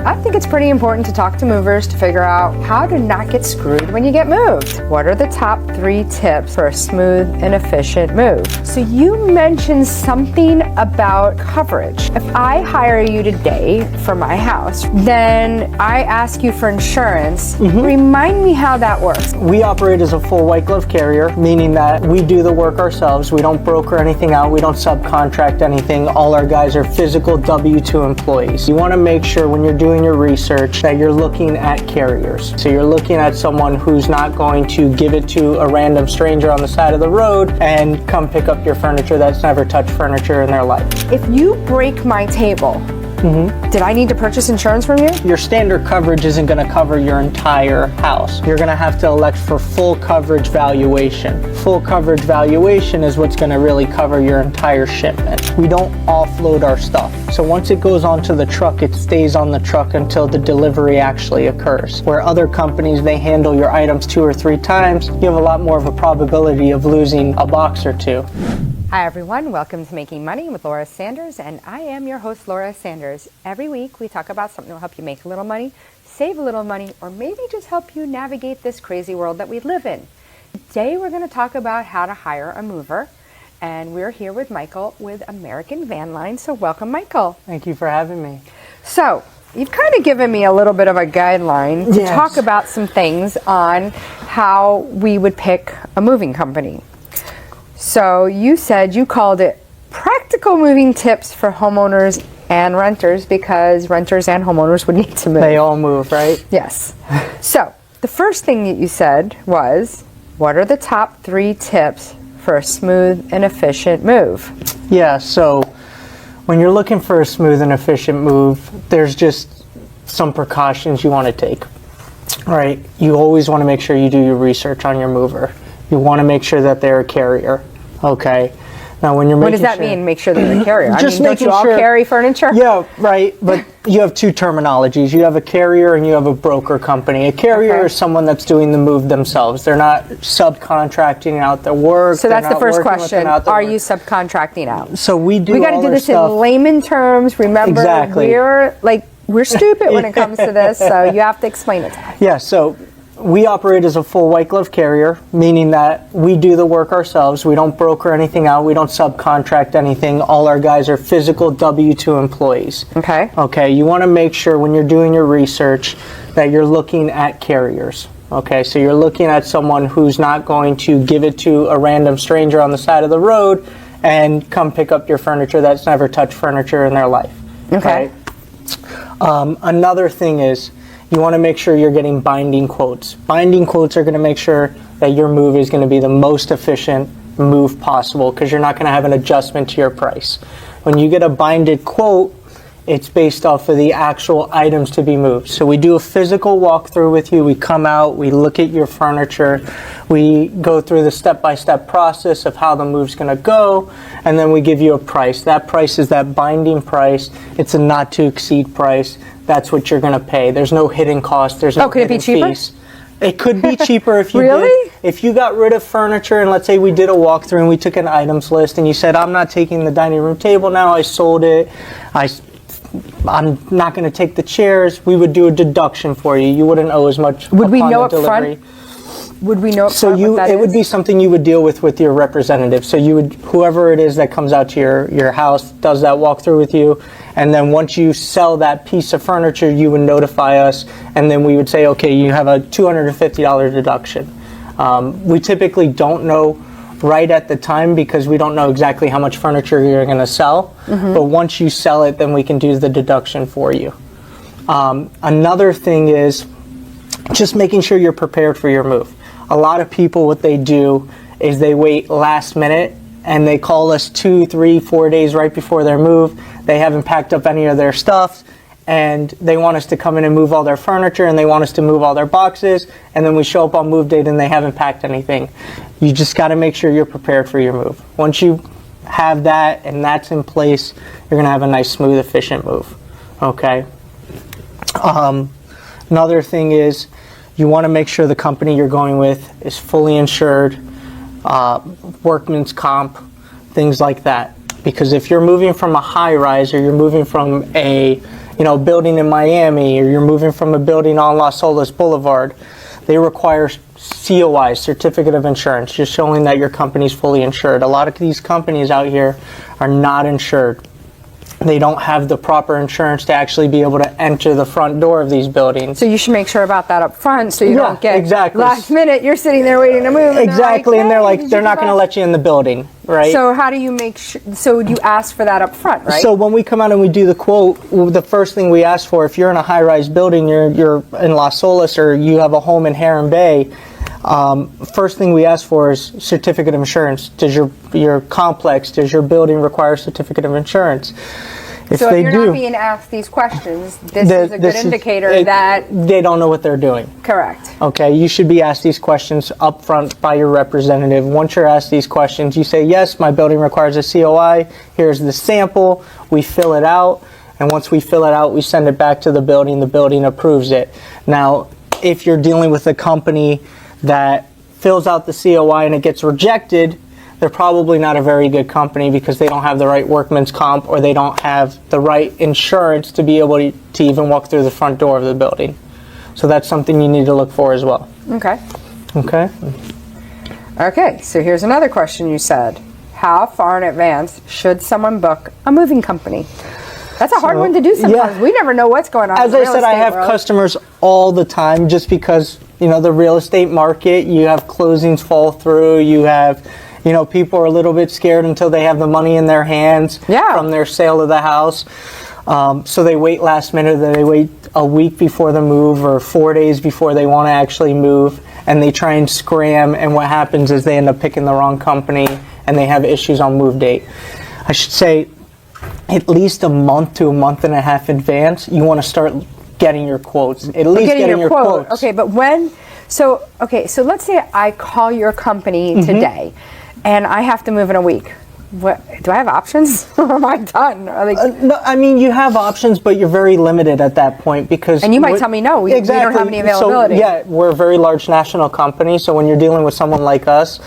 I think it's pretty important to talk to movers to figure out how to not get screwed when you get moved. What are the top 3 tips for a smooth and efficient move? So you mentioned something about coverage. If I hire you today for my house, then I ask you for insurance. Remind me how that works. We operate as a full white glove carrier, meaning that we do the work ourselves. We don't broker anything out. We don't subcontract anything. All our guys are physical W-2 employees. You want to make sure when you're doing your research that you're looking at carriers. So you're looking at someone who's not going to give it to a random stranger on the side of the road and come pick up your furniture that's never touched furniture in their life. If you break my table, did I need to purchase insurance from you? Your standard coverage isn't going to cover your entire house. You're going to have to elect for full coverage valuation. Full coverage valuation is what's going to really cover your entire shipment. We don't offload our stuff. So once it goes onto the truck, it stays on the truck until the delivery actually occurs. Where other companies, they handle your items 2 or 3 times, you have a lot more of a probability of losing a box or 2. Hi everyone, welcome to Making Money with Laura Sanders, and I am your host, Laura Sanders. Every week we talk about something that will help you make a little money, save a little money, or maybe just help you navigate this crazy world that we live in. Today we're going to talk about how to hire a mover, and we're here with Michael with American Van Line, so welcome Michael. Thank you for having me. So, you've kind of given me a little bit of a guideline to talk about some things on how we would pick a moving company. So you said you called it practical moving tips for homeowners and renters because renters and homeowners would need to move. They all move, right? Yes. So the first thing that you said was, what are the top 3 tips for a smooth and efficient move? Yeah, so when you're looking for a smooth and efficient move, there's just some precautions you want to take. All right, you always want to make sure you do your research on your mover. You want to make sure that they're a carrier, okay? Now, when you're making What does that mean, make sure they're a carrier? Just don't you all carry furniture? Yeah, right, but you have 2 terminologies. You have a carrier and you have a broker company. A carrier is someone that's doing the move themselves. They're not subcontracting out their work. So that's the first question. Are you subcontracting out? So we do. We got to do this in layman terms. Remember, we're stupid when it comes to this, so you have to explain it to us. Yeah, so we operate as a full white glove carrier, meaning that we do the work ourselves. We don't broker anything out. We don't subcontract anything. All our guys are physical W-2 employees. Okay. Okay, you want to make sure when you're doing your research that you're looking at carriers. Okay, so you're looking at someone who's not going to give it to a random stranger on the side of the road and come pick up your furniture that's never touched furniture in their life. Okay. Right? Another thing is, you want to make sure you're getting binding quotes. Binding quotes are going to make sure that your move is going to be the most efficient move possible because you're not going to have an adjustment to your price. When you get a binded quote, it's based off of the actual items to be moved. So we do a physical walkthrough with you. We come out, we look at your furniture, we go through the step-by-step process of how the move's going to go, and then we give you a price. That price is that binding price. It's a not-to-exceed price. That's what you're going to pay. There's no hidden cost. There's no hidden fees. It could be cheaper if you did. If you got rid of furniture and let's say we did a walkthrough and we took an items list and you said, I'm not taking the dining room table now, I sold it, I'm not going to take the chairs, we would do a deduction for you. You wouldn't owe as much. Would we know up front? Would we know up front what that is? It would be something you would deal with your representative. So you would, whoever it is that comes out to your house, does that walkthrough with you, and then once you sell that piece of furniture, you would notify us, and then we would say, okay, you have a $250 deduction. We typically don't know right at the time because we don't know exactly how much furniture you're going to sell, but once you sell it, then we can do the deduction for you. Another thing is just making sure you're prepared for your move. A lot of people, what they do is they wait last minute and they call us 2, 3, 4 days right before their move. They haven't packed up any of their stuff and they want us to come in and move all their furniture and they want us to move all their boxes, and then we show up on move date and they haven't packed anything. You just got to make sure you're prepared for your move. Once you have that and that's in place, you're going to have a nice, smooth, efficient move. Okay? Another thing is, you want to make sure the company you're going with is fully insured, workman's comp, things like that. Because if you're moving from a high rise or you're moving from a building in Miami, or you're moving from a building on Las Olas Boulevard, they require COI, certificate of insurance, just showing that your company's fully insured. A lot of these companies out here are not insured. They don't have the proper insurance to actually be able to enter the front door of these buildings. So you should make sure about that up front, so you don't get exactly. last minute, you're sitting there waiting to move. Exactly, and they're like, "Hey, they're not going to let you in the building, right? So how do you make sure, so you ask for that up front, right? So when we come out and we do the quote, the first thing we ask for, if you're in a high-rise building, you're in Las Olas, or you have a home in Heron Bay, first thing we ask for is certificate of insurance. Does your complex, does your building require a certificate of insurance? If you're not being asked these questions, this is a good indicator that they don't know what they're doing. Correct. Okay, you should be asked these questions up front by your representative. Once you're asked these questions, you say, yes, my building requires a COI. Here's the sample. We fill it out. And once we fill it out, we send it back to the building. The building approves it. Now, if you're dealing with a company that fills out the COI and it gets rejected, they're probably not a very good company, because they don't have the right workman's comp, or they don't have the right insurance to be able to even walk through the front door of the building. So that's something you need to look for as well. Okay. Okay. Okay, so here's another question you said. How far in advance should someone book a moving company? That's a hard one to do sometimes. Yeah. We never know what's going on. As I said, I have customers all the time, just because, the real estate market, you have closings fall through, you have... people are a little bit scared until they have the money in their hands from their sale of the house. So they wait last minute, then they wait a week before the move, or 4 days before they want to actually move, and they try and scram, and what happens is they end up picking the wrong company, and they have issues on move date. I should say at least a month to a month and a half advance, you want to start getting your quotes. At least getting your quotes. Okay, but when... So let's say I call your company today, and I have to move in a week. What, do I have options? Or am I done? No, I mean, you have options, but you're very limited at that point, because... And you might tell me, no, we don't have any availability. So, we're a very large national company, so when you're dealing with someone like us,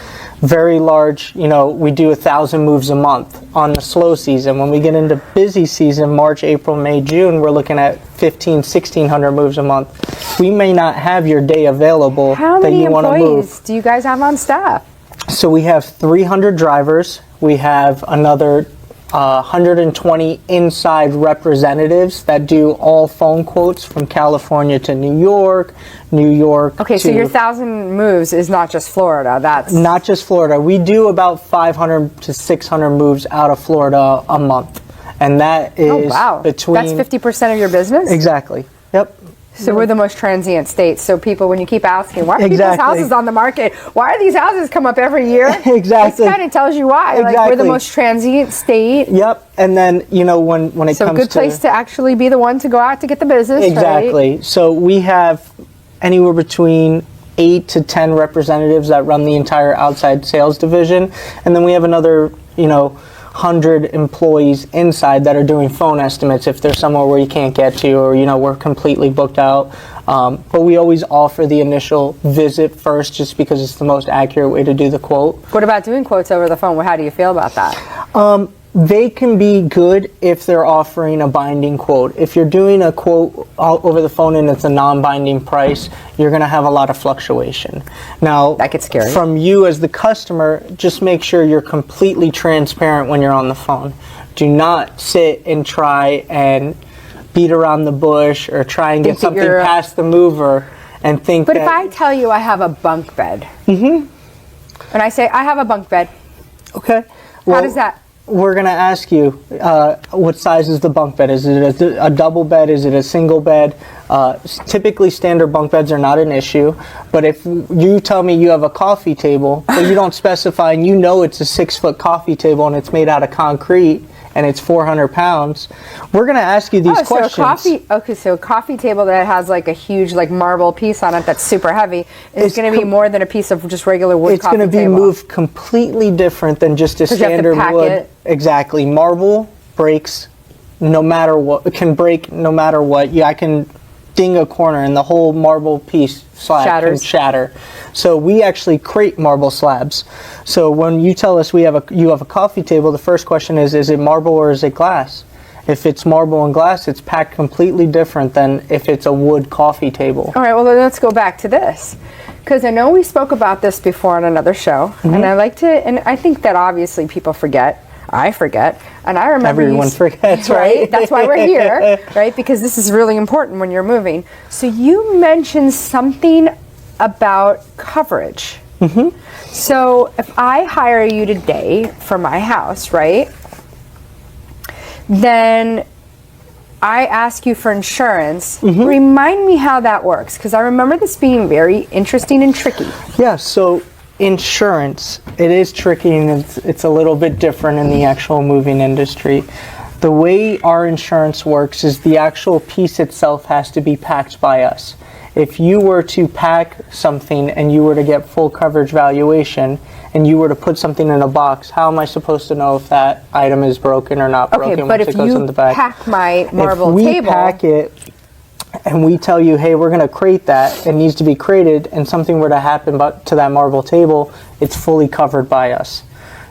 very large, we do 1,000 moves a month on the slow season. When we get into busy season, March, April, May, June, we're looking at 1,600 moves a month. We may not have your day available that you want to move. How many employees do you guys have on staff? So we have 300 drivers. We have another 120 inside representatives that do all phone quotes from California to New York. Okay, so your 1,000 moves is not just Florida. That's not just Florida. We do about 500 to 600 moves out of Florida a month, and that is between. That's 50% of your business. Exactly. Yep. So we're the most transient state. So people, when you keep asking, why are people's houses on the market? Why are these houses come up every year? Exactly. It kind of tells you why. Exactly. Like, we're the most transient state. Yep. And then, when it comes to... So a good place to actually be the one to go out to get the business, exactly. Right? So we have anywhere between 8 to 10 representatives that run the entire outside sales division. And then we have another, 100 employees inside that are doing phone estimates if there's somewhere where you can't get to, or we're completely booked out. But we always offer the initial visit first, just because it's the most accurate way to do the quote. What about doing quotes over the phone? How do you feel about that? They can be good if they're offering a binding quote. If you're doing a quote over the phone and it's a non-binding price, you're going to have a lot of fluctuation. Now, that gets scary. From you as the customer, just make sure you're completely transparent when you're on the phone. Do not sit and try and beat around the bush, or try and get something past the mover and think But if I tell you I have a bunk bed, and I say I have a bunk bed, okay, how does that... We're going to ask you, what size is the bunk bed? Is it a double bed? Is it a single bed? Typically, standard bunk beds are not an issue. But if you tell me you have a coffee table, but you don't specify, and it's a 6-foot coffee table and it's made out of concrete, and it's 400 pounds, we're going to ask you these questions. So a coffee table that has like a huge marble piece on it that's super heavy is going to be more than a piece of just regular wood coffee table. It's going to be moved completely different than just a standard wood. Exactly. Marble breaks no matter what. It can break no matter what. I can ding a corner and the whole marble piece slab can shatter. So we actually create marble slabs. So when you tell us you have a coffee table, the first question is it marble or is it glass? If it's marble and glass, it's packed completely different than if it's a wood coffee table. All right, well, then let's go back to this. Because I know we spoke about this before on another show, and I think that obviously people forget. I forget, and I remember everyone forgets, right? That's why we're here, right? Because this is really important when you're moving. So you mentioned something about coverage. So if I hire you today for my house, right? Then I ask you for insurance. Remind me how that works, because I remember this being very interesting and tricky. Yeah, so insurance, it is tricky, and it's a little bit different in the actual moving industry. The way our insurance works is the actual piece itself has to be packed by us. If you were to pack something and you were to get full coverage valuation and you were to put something in a box, how am I supposed to know if that item is broken or not broken? Okay, but if you pack my marble table... If we pack it and we tell you, hey, we're going to crate that, it needs to be crated, and something were to happen to that marble table, it's fully covered by us.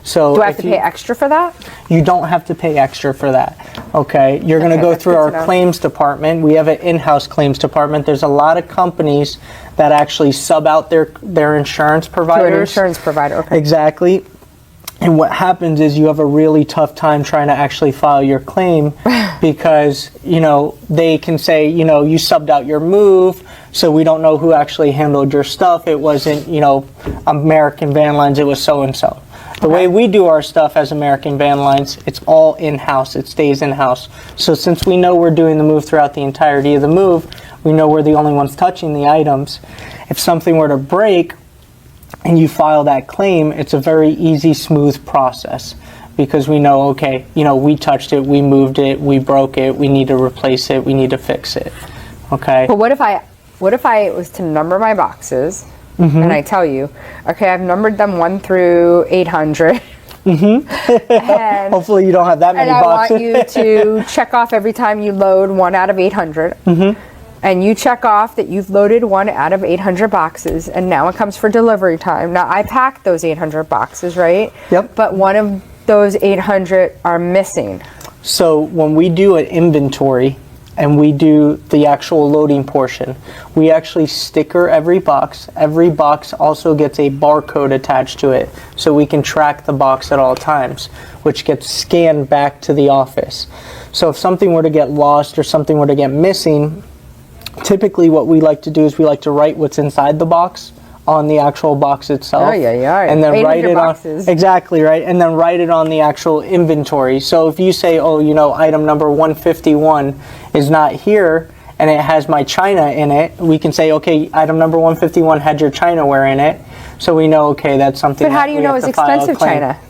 So do I have to pay extra for that? You don't have to pay extra for that. Okay, you're going to go through our claims department. We have an in-house claims department. There's a lot of companies that actually sub out their insurance providers. Through an insurance provider, okay. Exactly. And what happens is you have a really tough time trying to actually file your claim because, they can say, you subbed out your move, so we don't know who actually handled your stuff. It wasn't, American Van Lines, it was so-and-so. The way we do our stuff as American Van Lines, it's all in-house. It stays in-house. So since we know we're doing the move throughout the entirety of the move, we know we're the only ones touching the items. If something were to break and you file that claim, it's a very easy, smooth process because we know, okay, we touched it, we moved it, we broke it, we need to replace it, we need to fix it. Okay? But what if I was to number my boxes? And I tell you, okay, I've numbered them 1 through 800. Hopefully you don't have that many boxes. And I want you to check off every time you load 1 out of 800. And you check off that you've loaded 1 out of 800 boxes, and now it comes for delivery time. Now, I packed those 800 boxes, right? Yep. But one of those 800 are missing. So when we do an inventory, and we do the actual loading portion, we actually sticker every box. Every box also gets a barcode attached to it, so we can track the box at all times, which gets scanned back to the office. So if something were to get lost or something were to get missing, typically what we like to do is we like to write what's inside the box on the actual box itself, and then write it boxes. on exactly right, and then write it on the actual inventory. So if you say, item number 151 is not here, and it has my china in it, we can say, okay, item number 151 had your chinaware in it, so we know, okay, that's something. But how do you know it's expensive china?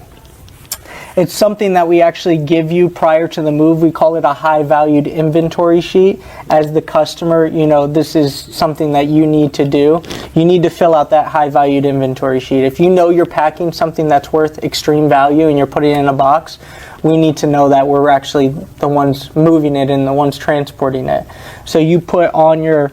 It's something that we actually give you prior to the move. We call it a high-valued inventory sheet. As the customer, this is something that you need to do. You need to fill out that high-valued inventory sheet. If you know you're packing something that's worth extreme value and you're putting it in a box, we need to know that we're actually the ones moving it and the ones transporting it. So you put on your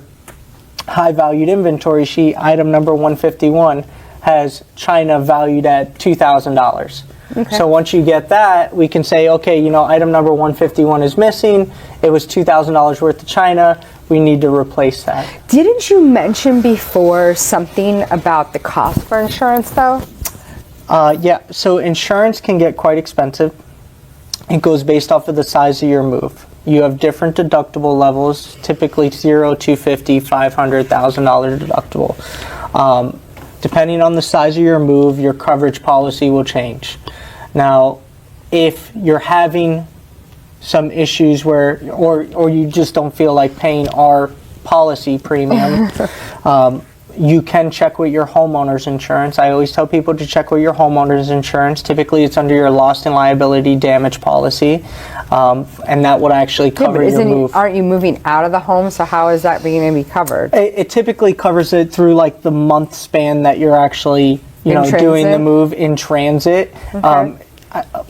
high-valued inventory sheet, item number 151 has china valued at $2,000. Okay. So once you get that, we can say, okay, item number 151 is missing. It was $2,000 worth of china. We need to replace that. Didn't you mention before something about the cost for insurance, though? Yeah, so insurance can get quite expensive. It goes based off of the size of your move. You have different deductible levels, typically $0, $250, $500, $1,000 deductible. Depending on the size of your move, your coverage policy will change. Now, if you're having some issues where, or you just don't feel like paying our policy premium, you can check with your homeowner's insurance. I always tell people to check with your homeowner's insurance. Typically, it's under your loss and liability damage policy, and that would actually cover your move. Aren't you moving out of the home? So how is that going to be covered? It typically covers it through like the month span that you're actually doing the move in transit. Okay.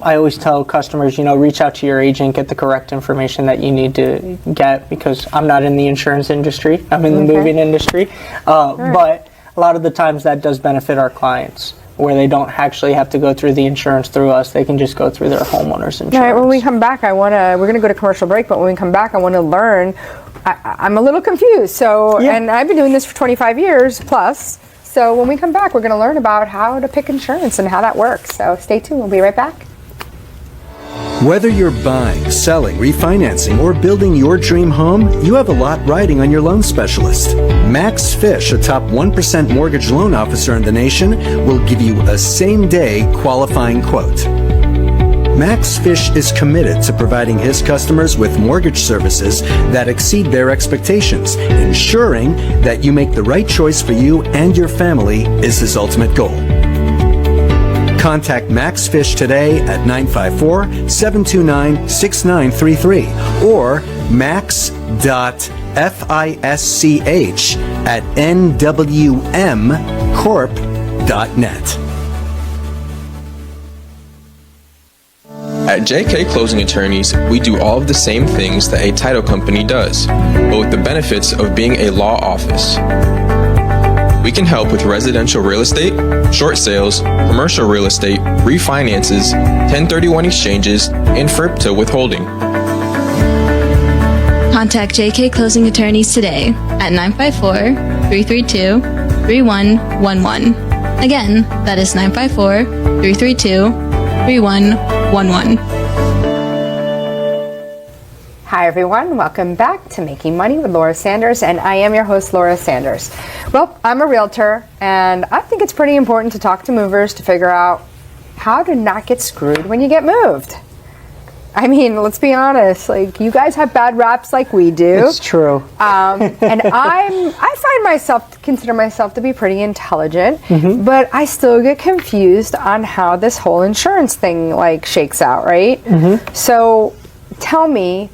I always tell customers, reach out to your agent, get the correct information that you need to get, because I'm not in the insurance industry. I'm in the moving industry. But a lot of the times that does benefit our clients. where they don't actually have to go through the insurance through us. They can just go through their homeowner's insurance. All right, when we come back, we're going to go to commercial break, but when we come back, I want to learn. I'm a little confused. So, Yeah. and I've been doing this for 25 years plus. So when we come back, we're going to learn about how to pick insurance and how that works. So stay tuned. We'll be right back. Whether you're buying, selling, refinancing, or building your dream home, you have a lot riding on your loan specialist. Max Fish, a top 1% mortgage loan officer in the nation, will give you a same-day qualifying quote. Max Fish is committed to providing his customers with mortgage services that exceed their expectations. Ensuring that you make the right choice for you and your family is his ultimate goal. Contact Max Fish today at 954-729-6933 or max.fisch@nwmcorp.net. At JK Closing Attorneys, we do all of the same things that a title company does, but with the benefits of being a law office. We can help with residential real estate, short sales, commercial real estate, refinances, 1031 exchanges, and FIRPTA withholding. Contact JK Closing Attorneys today at 954-332-3111. Again, that is 954-332-3111. Hi everyone, welcome back to Making Money with Laura Sanders, and I am your host, Laura Sanders. Well, I'm a realtor, and I think it's pretty important to talk to movers to figure out how to not get screwed when you get moved. I mean, let's be honest, like, you guys have bad raps like we do. It's true. And consider myself to be pretty intelligent, but I still get confused on how this whole insurance thing like shakes out, right? So tell me,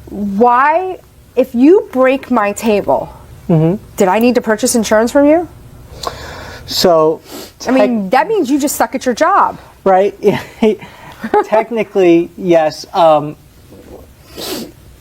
why, if you break my table, did I need to purchase insurance from you? So, I mean, that means you just suck at your job. right? Technically, yes.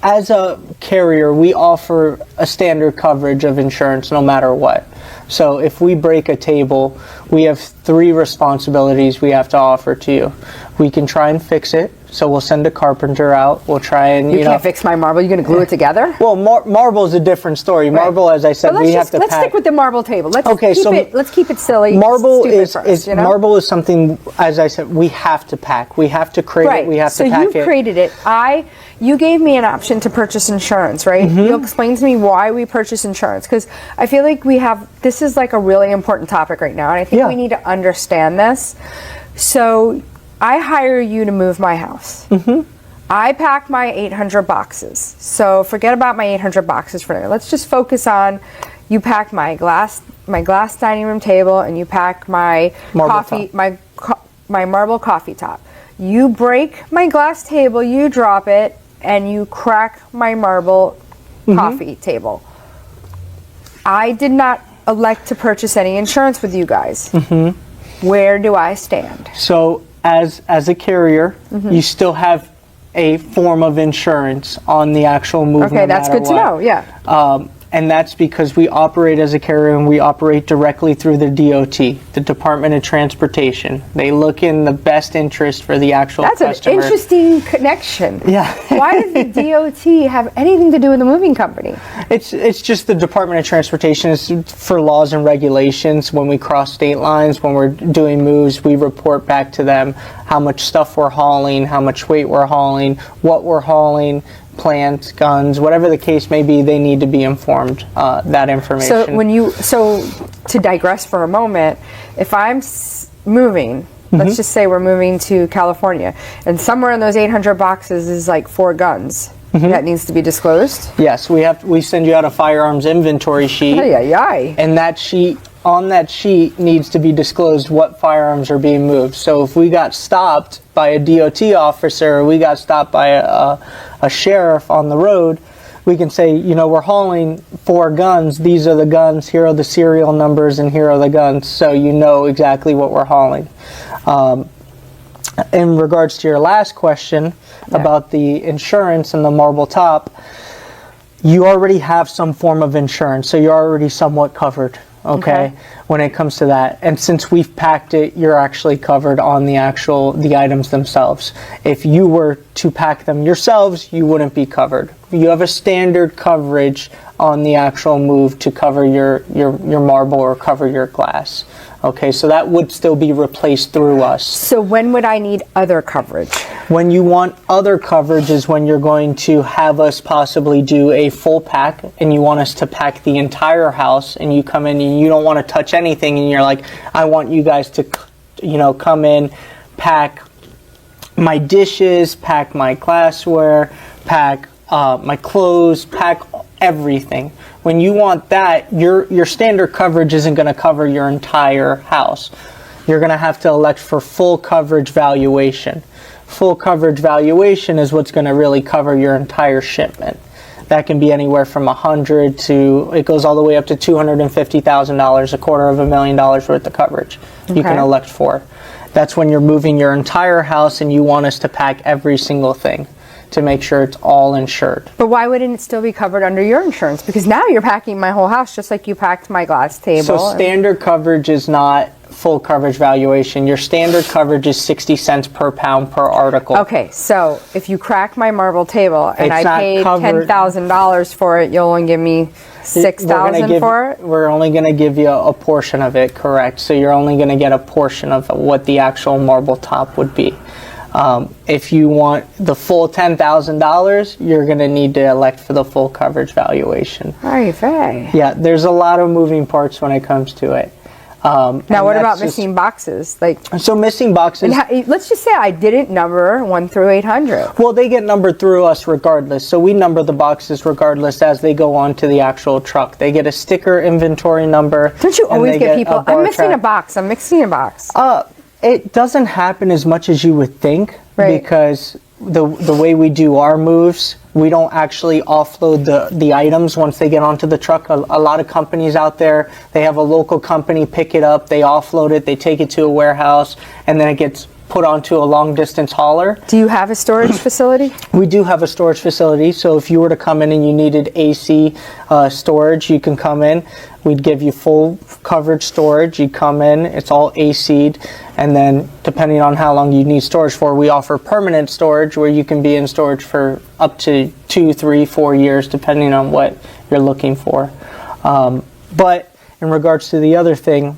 As a carrier, we offer a standard coverage of insurance no matter what. So if we break a table, we have 3 responsibilities we have to offer to you. We can try and fix it. So we'll send a carpenter out. We'll try and, You can't fix my marble. You're going to glue it together? Well, marble is a different story. Right. Marble, as I said, we have to let's pack. stick with the marble table. Let's keep it silly. Marble stupid is, first, you know? marble is something, as I said, we have to pack. We have to create it. We have to pack it. So you created it. You gave me an option to purchase insurance, right? You'll explain to me why we purchase insurance, because I feel like this is like a really important topic right now, and I think we need to understand this. So I hire you to move my house. I pack my 800 boxes. So forget about my 800 boxes for now. Let's just focus on, you pack my glass dining room table, and you pack my my marble coffee top. You break my glass table, you drop it, and you crack my marble coffee table. I did not elect to purchase any insurance with you guys. Where do I stand? So as a carrier, you still have a form of insurance on the actual move. Okay, that's good to know, yeah. And that's because we operate as a carrier, and we operate directly through the DOT, the Department of Transportation. They look in the best interest for the actual customer. That's an interesting connection. Yeah. Why does the DOT have anything to do with the moving company? It's just the Department of Transportation. It's for laws and regulations. When we cross state lines, when we're doing moves, we report back to them how much stuff we're hauling, how much weight we're hauling, what we're hauling, plants, guns, whatever the case may be. They need to be informed that information. So to digress for a moment, if I'm moving, let's just say we're moving to California, and somewhere in those 800 boxes is like 4 guns. That needs to be disclosed? Yes, we send you out a firearms inventory sheet. And on that sheet needs to be disclosed what firearms are being moved. So if we got stopped by a DOT officer, or we got stopped by a sheriff on the road, we can say, we're hauling 4 guns. These are the guns. Here are the serial numbers, and here are the guns. So you know exactly what we're hauling. In regards to your last question about the insurance and the marble top, you already have some form of insurance, so you're already somewhat covered. Okay, when it comes to that. And since we've packed it, you're actually covered on the items themselves. If you were to pack them yourselves, you wouldn't be covered. You have a standard coverage on the actual move to cover your marble or cover your glass. Okay, so that would still be replaced through us. So when would I need other coverage? When you want other coverage is when you're going to have us possibly do a full pack, and you want us to pack the entire house, and you come in and you don't want to touch anything, and you're like, I want you guys to, come in, pack my dishes, pack my glassware, pack my clothes, pack everything. When you want that, your standard coverage isn't going to cover your entire house. You're going to have to elect for full coverage valuation. Full coverage valuation is what's going to really cover your entire shipment. That can be anywhere from $100,000 to, it goes all the way up to $250,000, $250,000 worth of coverage you can elect for. That's when you're moving your entire house and you want us to pack every single thing to make sure it's all insured. But why wouldn't it still be covered under your insurance? Because now you're packing my whole house just like you packed my glass table. So standard coverage is not full coverage valuation. Your standard coverage is 60 cents per pound per article. Okay, so if you crack my marble table and It's I paid $10,000 for it, you'll only give me $6,000 for it? We're only going to give you a portion of it, correct. So you're only going to get a portion of what the actual marble top would be. If you want the full $10,000, you're going to need to elect for the full coverage valuation. Right. Yeah, there's a lot of moving parts when it comes to it. Now, what about missing boxes? So missing boxes. Let's just say I didn't number 1 through 800. Well, they get numbered through us regardless. So we number the boxes regardless as they go on to the actual truck. They get a sticker inventory number. Don't you always get people? I'm missing a box. I'm mixing a box. It doesn't happen as much as you would think, because the way we do our moves, we don't actually offload the items once they get onto the truck. A lot of companies out there, they have a local company pick it up, they offload it, they take it to a warehouse, and then it gets put onto a long distance hauler. Do you have a storage facility? We do have a storage facility, so if you were to come in and you needed AC storage, you can come in. We'd give you full coverage storage. You come in, it's all AC'd, and then depending on how long you need storage for, we offer permanent storage where you can be in storage for up to 2, 3, 4 years, depending on what you're looking for. But in regards to the other thing,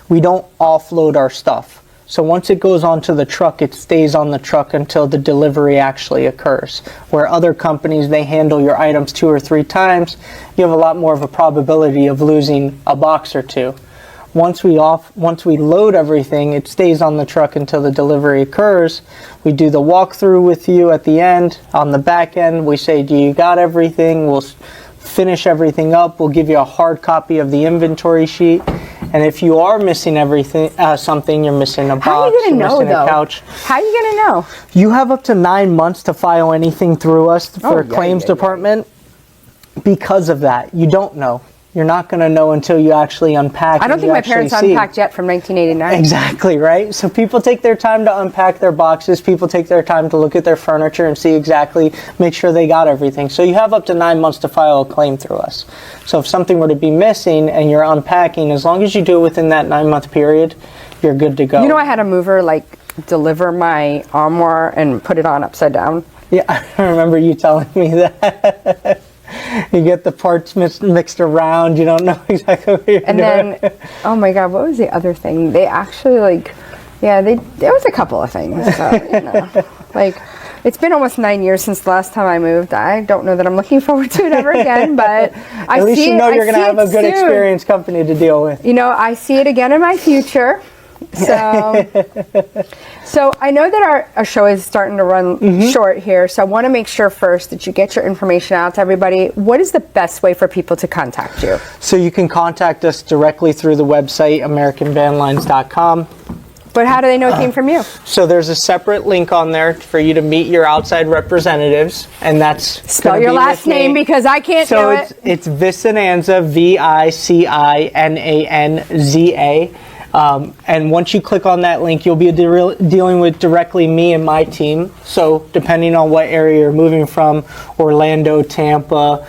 we don't offload our stuff. So once it goes onto the truck, it stays on the truck until the delivery actually occurs. Where other companies, they handle your items 2 or 3 times, you have a lot more of a probability of losing a box or 2. Once we load everything, it stays on the truck until the delivery occurs. We do the walkthrough with you at the end. On the back end, we say, do you got everything? We'll finish everything up. We'll give you a hard copy of the inventory sheet. And if you are missing something, you're missing a box, you're missing a couch. How are you going to know? You have up to 9 months to file anything through us for a claims department. Because of that, you don't know. You're not going to know until you actually unpack. I don't think my parents unpacked yet from 1989. Exactly, right? So people take their time to unpack their boxes. People take their time to look at their furniture and see exactly, make sure they got everything. So you have up to 9 months to file a claim through us. So if something were to be missing and you're unpacking, as long as you do it within that 9-month period, you're good to go. You know, I had a mover deliver my armoire and put it on upside down. Yeah, I remember you telling me that. You get the parts mixed around. You don't know exactly what you're doing. And then, oh my God, what was the other thing? They actually there was a couple of things. So, it's been almost 9 years since the last time I moved. I don't know that I'm looking forward to it ever again, but at least you know you're going to have a good experienced company to deal with. You know, I see it again in my future. So I know that our show is starting to run short here, so I want to make sure first that you get your information out to everybody. What is the best way for people to contact you? So you can contact us directly through the website, AmericanVanLines.com. But how do they know it came from you? So there's a separate link on there for you to meet your outside representatives, and that's spell your last name because I can't do it. So it's Vicinanza, Vicinanza. And once you click on that link, you'll be dealing with directly me and my team. So depending on what area you're moving from, Orlando, Tampa,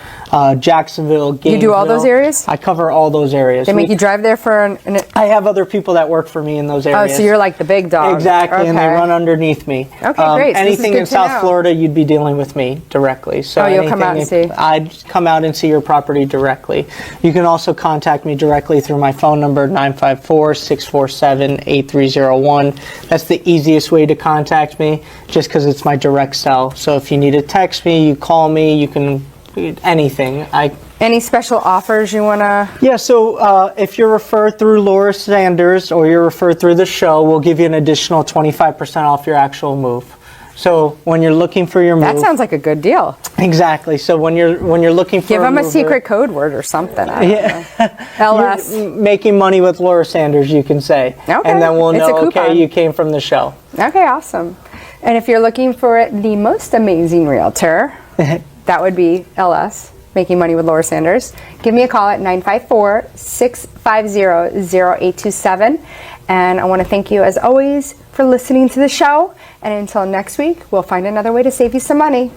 Jacksonville, Gainesville. You do all those areas? I cover all those areas. They make you drive there for I have other people that work for me in those areas. Oh, so you're like the big dog. Exactly, and they Okay. run underneath me. Okay, great. So this is Anything good in to South know. Florida, you'd be dealing with me directly. So Oh, you'll come out and see. I'd come out and see your property directly. You can also contact me directly through my phone number, 954-647-8301. That's the easiest way to contact me, just because it's my direct cell. So if you need to text me, you call me, you can, anything. Any special offers you want to? Yeah, so if you're referred through Laura Sanders or you're referred through the show, we'll give you an additional 25% off your actual move. So when you're looking for your move, That sounds like a good deal. exactly. So when you're looking for Give them a mover, secret code word or something. I don't know. LS. you're making money with Laura Sanders, you can say, Okay, and then we'll it's a know. Okay, coupon. you came from the show. Okay, awesome. And if you're looking for the most amazing realtor, that would be LS, Making Money with Laura Sanders. Give me a call at 954-650-0827. And I want to thank you, as always, for listening to the show. And until next week, we'll find another way to save you some money.